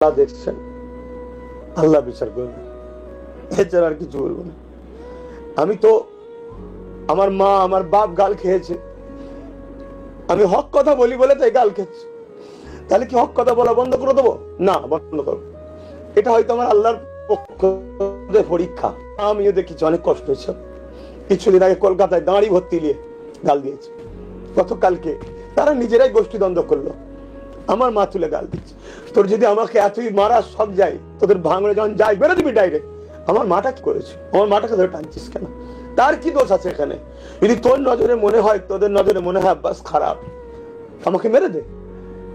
আল্লাহ দেখছেন, আল্লাহ বিচার করবেন, এছাড়া আর কিছু বলবো না। আমি তো আমার মা আমার বাপ গাল খেয়েছে, আমি হক কথা বলি বলে তাই গাল খেয়েছে। তাহলে কি হক কথা বলা বন্ধ করে দেবো? না, বন্ধ করবো। এটা হয়তো আমার আল্লাহর পক্ষ থেকে পরীক্ষা। আমিও দেখেছি অনেক কষ্ট হয়েছে। কিছুদিন আগে কলকাতায় দাঁড়ি ভর্তি নিয়ে গাল দিয়েছে, গতকালকে তারা নিজেরাই গোষ্ঠী দ্বন্দ্ব করলো, আমার মা তুলে গাল দিচ্ছে। তোর যদি আমাকে এতই মারা সব যায়, তোদের ভাঙড়ে যখন যাই বেরো দিবি ডাইরেক্ট। আমার মাটা কি করেছে? আমার মাটাকে ধরে টানছিস কেন? তার কি দোষ আছে এখানে? যদি তোর নজরে মনে হয়, তোদের নজরে মনে হয় বাস খারাপ, আমাকে মেরে দে,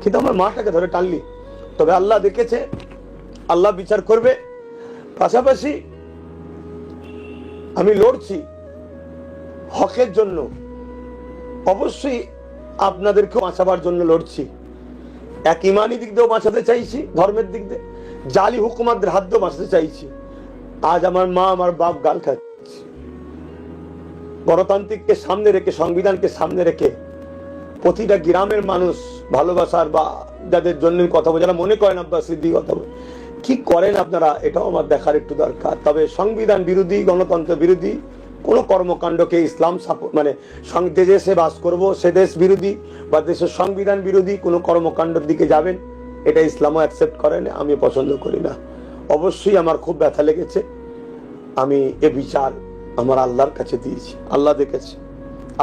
কিন্তু আমার মাটাকে ধরে টানলি। তবে আল্লাহ দেখেছে, আল্লাহ বিচার করবে। পাশাপাশি আমি লড়ছি হকের জন্য, অবশ্যই আপনাদেরকে বাঁচাবার জন্য লড়ছি। এক ইমানি দিক দিয়েও বাঁচাতে চাইছি, ধর্মের দিক দিয়ে জালি হুকুমাতদের হাত দিয়েও বাঁচাতে চাইছি। আজ আমার মা আমার বাপ গাল খাচ্ছে। গণতান্ত্রিককে সামনে রেখে, সংবিধানকে সামনে রেখে প্রতিটা গ্রামের মানুষ ভালোবাসার বা যাদের জন্য কথা বলে, যারা মনে করেন আব্বাস সিদ্দিকী কথা বলে, কি করেন আপনারা, এটাও আমার দেখার একটু দরকার। তবে সংবিধান বিরোধী, গণতন্ত্র বিরোধী কোন কর্মকাণ্ডকে ইসলাম মানে যে দেশে বাস করব সে দেশ বিরোধী বা দেশের সংবিধান বিরোধী কোন কর্মকাণ্ডের দিকে যাবেন, এটা ইসলামও অ্যাকসেপ্ট করে না, আমি পছন্দ করি না। অবশ্যই আমার খুব ব্যথা লেগেছে। আমি এ বিচার আমার আল্লাহর কাছে দিয়েছি, আল্লাহ দেখেছে,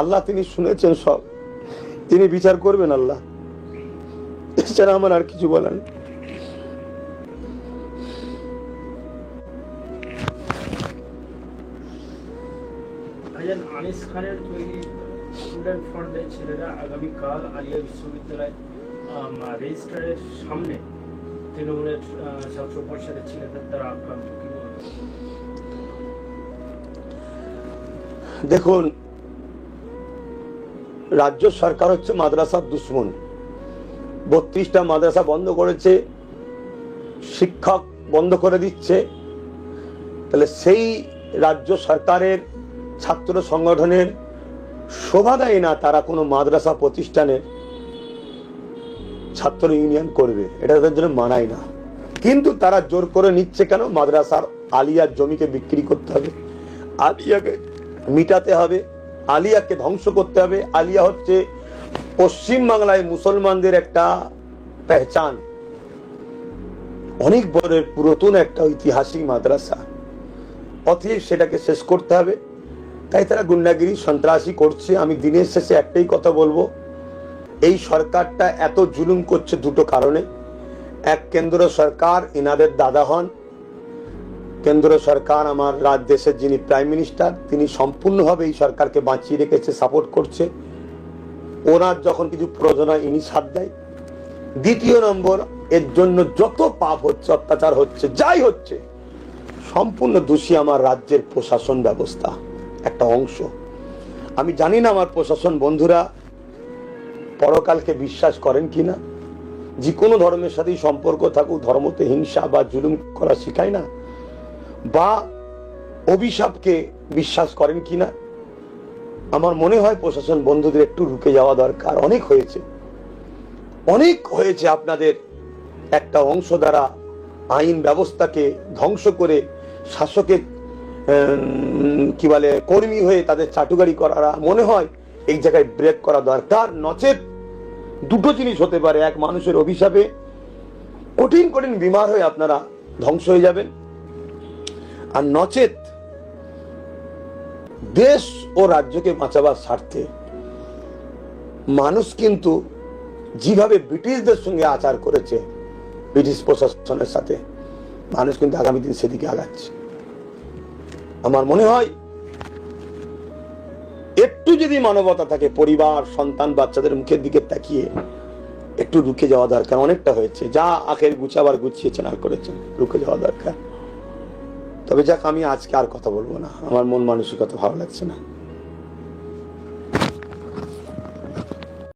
আল্লাহ তিনি শুনেছেন সব, তিনি বিচার করবেন আল্লাহ। এছাড়া আমার আর কিছু বলার নেই। আনিস খানের তৈরি স্টুডেন্ট ফ্রন্টের ছেলেরা আগামীকাল আলিয়া বিশ্ববিদ্যালয় রেজিস্ট্রারের সামনে তৃণমূলের ছাত্র পরিষদের ছেলেদের দ্বারা আক্রান্ত। কি বলবেন? দেখুন, রাজ্য সরকার হচ্ছে মাদ্রাসার দুশ্মন। 32টা মাদ্রাসা বন্ধ করেছে, শিক্ষক বন্ধ করে দিচ্ছে। তাহলে সেই রাজ্য সরকারের ছাত্র সংগঠনের শোভা দেয় না তারা কোনো মাদ্রাসা প্রতিষ্ঠানের ছাত্র ইউনিয়ন করবে, এটা তাদের জন্য মানায় না। কিন্তু তারা জোর করে নিচ্ছে কেন? মাদ্রাসার আলিয়ার জমিকে বিক্রি করতে হবে, আলিয়াকে মিটাতে হবে, আলিয়াকে ধ্বংস করতে হবে। আলিয়া হচ্ছে পশ্চিম বাংলায় মুসলমানদের একটা পেহচান, অনেক বড় পুরাতন একটা ঐতিহাসিক মাদ্রাসা, অতএব সেটাকে শেষ করতে হবে। তাই তারা গুন্ডাগিরি সন্ত্রাসী করছে। আমি দিনের শেষে একটাই কথা বলবো, এই সরকারটা এত জুলুম করছে দুটো কারণে। এক, কেন্দ্র সরকার ইনাদের দাদা হন। কেন্দ্র সরকার আমার দেশের যিনি প্রাইম মিনিস্টার, তিনি সম্পূর্ণভাবে এই সরকারকে বাঁচিয়ে রেখেছে, সাপোর্ট করছে। ওনার যখন কিছু প্রয়োজন হয় ইনি সাথ দেয়। দ্বিতীয় নম্বর, এর জন্য যত পাপ হচ্ছে, অত্যাচার হচ্ছে, যাই হচ্ছে, সম্পূর্ণ দোষী আমার রাজ্যের প্রশাসন ব্যবস্থা একটা অংশ। আমি জানি না আমার প্রশাসন বন্ধুরা পরকালকে বিশ্বাস করেন কিনা, যে কোনো ধর্মের সাথেই সম্পর্ক থাকুক, ধর্মতে হিংসা বা জুলুম করা শিখায় না, বা অভিশাপকে বিশ্বাস করেন কিনা। আমার মনে হয় প্রশাসন বন্ধুদের একটু রুকে যাওয়া দরকার। অনেক হয়েছে, অনেক হয়েছে। আপনাদের একটা অংশ দ্বারা আইন ব্যবস্থাকে ধ্বংস করে শাসকের কি বলে কর্মী হয়ে তাদের চাটুকারি করারা, মনে হয় এই জায়গায় ব্রেক করা দরকার। নচেত দুটো জিনিস হতে পারে, এক, মানুষের অভিশাপে কঠিন কঠিন বিমার হয়ে আপনারা ধ্বংস হয়ে যাবেন, আর নচেত দেশ ও রাজ্যকে বাঁচাবার স্বার্থে মানুষ কিন্তু যেভাবে ব্রিটিশদের সঙ্গে আচার করেছে, ব্রিটিশ প্রশাসনের সাথে, মানুষ কিন্তু আগামী দিন সেদিকে আগাচ্ছে। আমার মনে হয় একটু যদি মানবতা থাকে, পরিবার, সন্তান, বাচ্চাদের মুখের দিকে তাকিয়ে একটু রুকে যাওয়া দরকার। অনেকটা হয়েছে, যা আখের গুছাবার গুছিয়েছেন আর করেছেন, রুকে যাওয়া দরকার। তবে যাক, আমি আজকে আর কথা বলবো না, আমার মন মানসিকতা ভালো লাগছে না।